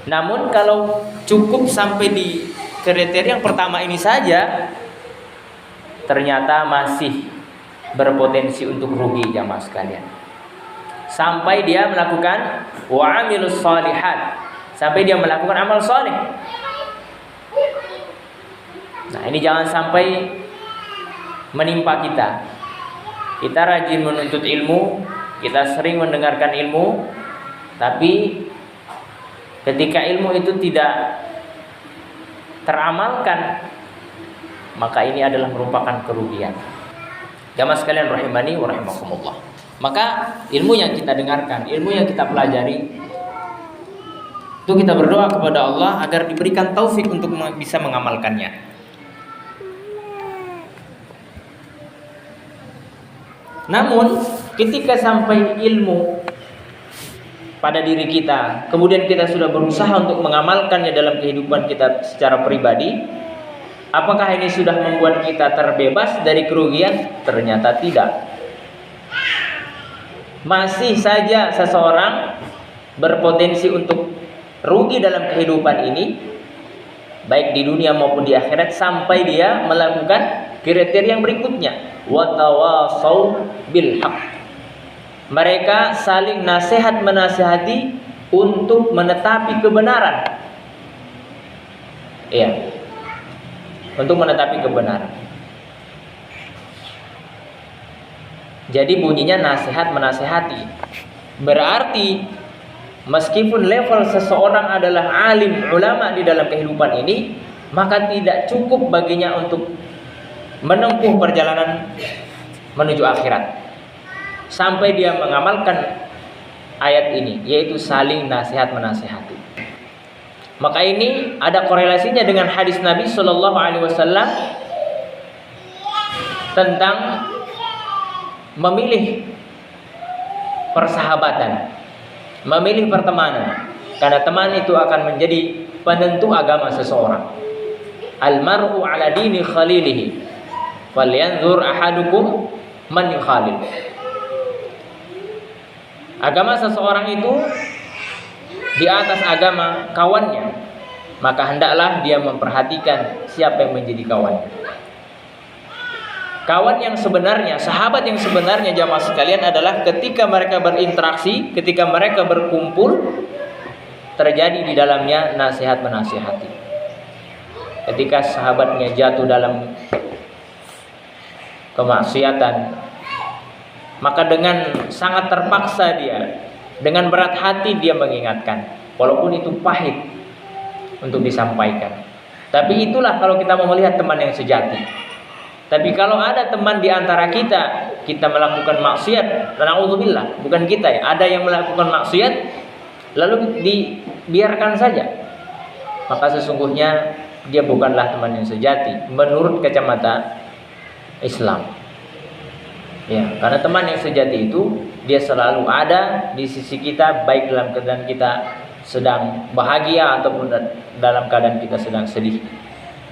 Namun kalau cukup sampai di kriteria yang pertama ini saja, ternyata masih berpotensi untuk rugi jamaah sekalian. Sampai dia melakukan wa'amilus shalihat, sampai dia melakukan amal saleh. Nah, ini jangan sampai menimpa kita. Kita rajin menuntut ilmu, kita sering mendengarkan ilmu, tapi ketika ilmu itu tidak teramalkan, maka ini adalah merupakan kerugian. Jamaah sekalian rahimani wa rahimakumullah. Maka ilmu yang kita dengarkan, ilmu yang kita pelajari, itu kita berdoa kepada Allah agar diberikan taufik untuk bisa mengamalkannya. Namun ketika sampai ilmu pada diri kita, kemudian kita sudah berusaha untuk mengamalkannya dalam kehidupan kita secara pribadi, apakah ini sudah membuat kita terbebas dari kerugian? Ternyata tidak. Masih saja seseorang berpotensi untuk rugi dalam kehidupan ini, baik di dunia maupun di akhirat, sampai dia melakukan kriteria yang berikutnya, watawasau bil haq. Mereka saling nasihat menasihati untuk menetapi kebenaran. Iya. Untuk menetapi kebenaran. Jadi bunyinya nasihat menasihati. Berarti meskipun level seseorang adalah alim ulama di dalam kehidupan ini, maka tidak cukup baginya untuk menempuh perjalanan menuju akhirat sampai dia mengamalkan ayat ini, yaitu saling nasihat menasihati. Maka ini ada korelasinya dengan hadis Nabi Shallallahu Alaihi Wasallam tentang memilih persahabatan, memilih pertemanan, karena teman itu akan menjadi penentu agama seseorang. Al-mar'u ala dini khalilihi, falyanzur ahadukum man yukhalil. Agama seseorang itu di atas agama kawannya, maka hendaklah dia memperhatikan siapa yang menjadi kawannya. Kawan yang sebenarnya, sahabat yang sebenarnya jamaah sekalian adalah ketika mereka berinteraksi, ketika mereka berkumpul, terjadi di dalamnya nasihat menasihati. Ketika sahabatnya jatuh dalam kemaksiatan, maka dengan sangat terpaksa dia, dengan berat hati dia mengingatkan, walaupun itu pahit untuk disampaikan. Tapi itulah kalau kita mau melihat teman yang sejati. Tapi kalau ada teman di antara kita, kita melakukan maksiat, na'udzubillah, bukan kita ya, ada yang melakukan maksiat, lalu dibiarkan saja, maka sesungguhnya dia bukanlah teman yang sejati menurut kacamata Islam. Ya, karena teman yang sejati itu dia selalu ada di sisi kita, baik dalam keadaan kita sedang bahagia ataupun dalam keadaan kita sedang sedih,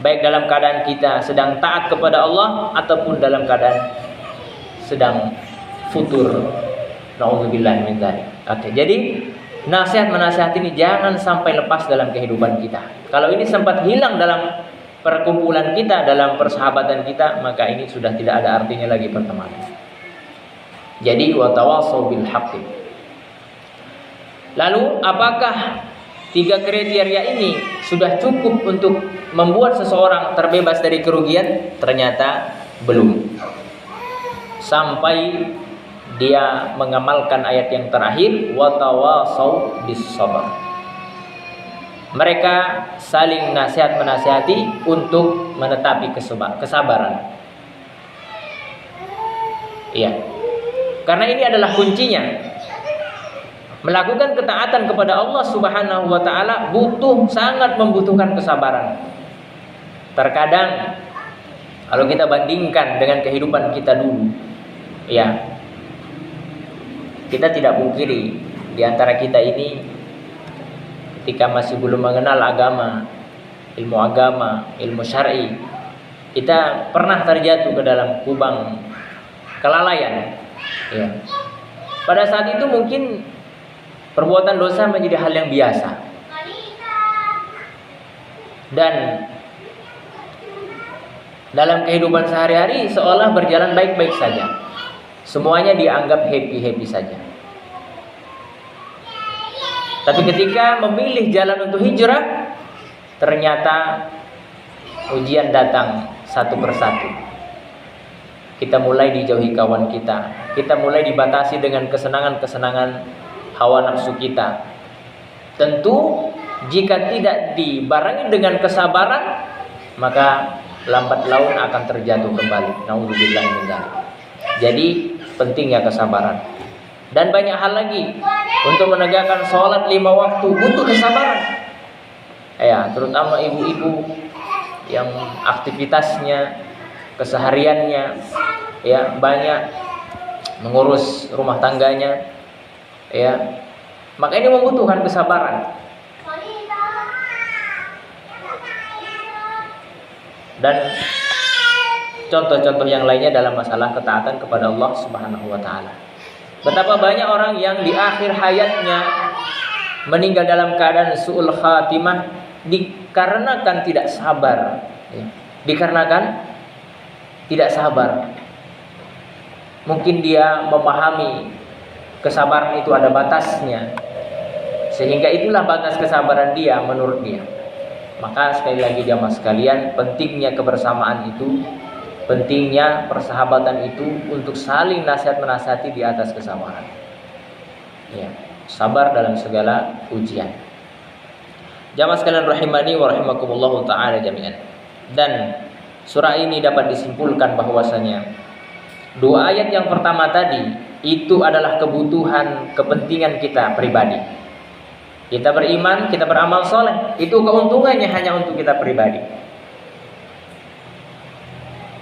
baik dalam keadaan kita sedang taat kepada Allah ataupun dalam keadaan sedang futur. Nauzubillah min dzalik. Oke, jadi nasihat menasihat ini jangan sampai lepas dalam kehidupan kita. Kalau ini sempat hilang dalam perkumpulan kita, dalam persahabatan kita, maka ini sudah tidak ada artinya lagi pertemanan. Jadi watawasau bil haqqi. Lalu apakah 3 kriteria ini sudah cukup untuk membuat seseorang terbebas dari kerugian? Ternyata belum. Sampai dia mengamalkan ayat yang terakhir, watawasau bis sabr. Mereka saling nasihat menasihati untuk menetapi kesabaran. Iya. Karena ini adalah kuncinya. Melakukan ketaatan kepada Allah Subhanahu wa taala sangat membutuhkan kesabaran. Terkadang kalau kita bandingkan dengan kehidupan kita dulu, ya, kita tidak pungkiri di antara kita ini ketika masih belum mengenal agama, ilmu syar'i, kita pernah terjatuh ke dalam kubang kelalaian. Ya. Pada saat itu mungkin perbuatan dosa menjadi hal yang biasa. Dan dalam kehidupan sehari-hari seolah berjalan baik-baik saja. Semuanya dianggap happy-happy saja. Tapi ketika memilih jalan untuk hijrah, ternyata ujian datang satu persatu. Kita mulai dijauhi kawan kita. Kita mulai dibatasi dengan kesenangan-kesenangan hawa nafsu kita. Tentu jika tidak dibarengi dengan kesabaran, maka lambat laun akan terjatuh kembali. Nauzubillah min dzalik. Jadi pentingnya kesabaran. Dan banyak hal lagi. Untuk menegakkan sholat 5 waktu butuh kesabaran. Ya, terutama ibu-ibu yang aktivitasnya, kesehariannya ya banyak mengurus rumah tangganya, ya. Maka ini membutuhkan kesabaran. Dan contoh-contoh yang lainnya dalam masalah ketaatan kepada Allah Subhanahu wa taala. Betapa banyak orang yang di akhir hayatnya meninggal dalam keadaan su'ul khatimah dikarenakan tidak sabar, ya. Dikarenakan tidak sabar. Mungkin dia memahami kesabaran itu ada batasnya, sehingga itulah batas kesabaran dia menurut dia. Maka sekali lagi jamaah sekalian, pentingnya kebersamaan itu, pentingnya persahabatan itu untuk saling nasihat menasihati di atas kesabaran. Ya, sabar dalam segala ujian. Jamaah sekalian rahimani wa rahimakumullah taala jami'an. Dan surah ini dapat disimpulkan bahwasanya dua ayat yang pertama tadi itu adalah kebutuhan kepentingan kita pribadi. Kita beriman, kita beramal soleh, itu keuntungannya hanya untuk kita pribadi.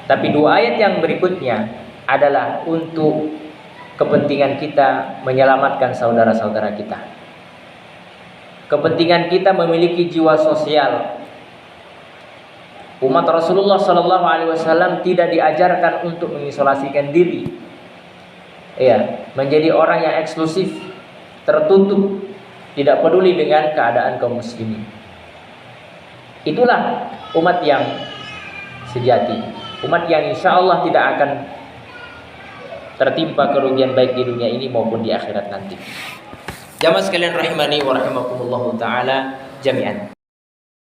Tapi dua ayat yang berikutnya adalah untuk kepentingan kita menyelamatkan saudara-saudara kita. Kepentingan kita memiliki jiwa sosial. Umat Rasulullah SAW tidak diajarkan untuk mengisolasikan diri, ya, menjadi orang yang eksklusif, tertutup, tidak peduli dengan keadaan kaum muslimin. Itulah umat yang sejati, umat yang insya Allah tidak akan tertimpa kerugian baik di dunia ini maupun di akhirat nanti. Jamaah sekalian rahimani wa rahimakumullah taala jami'an.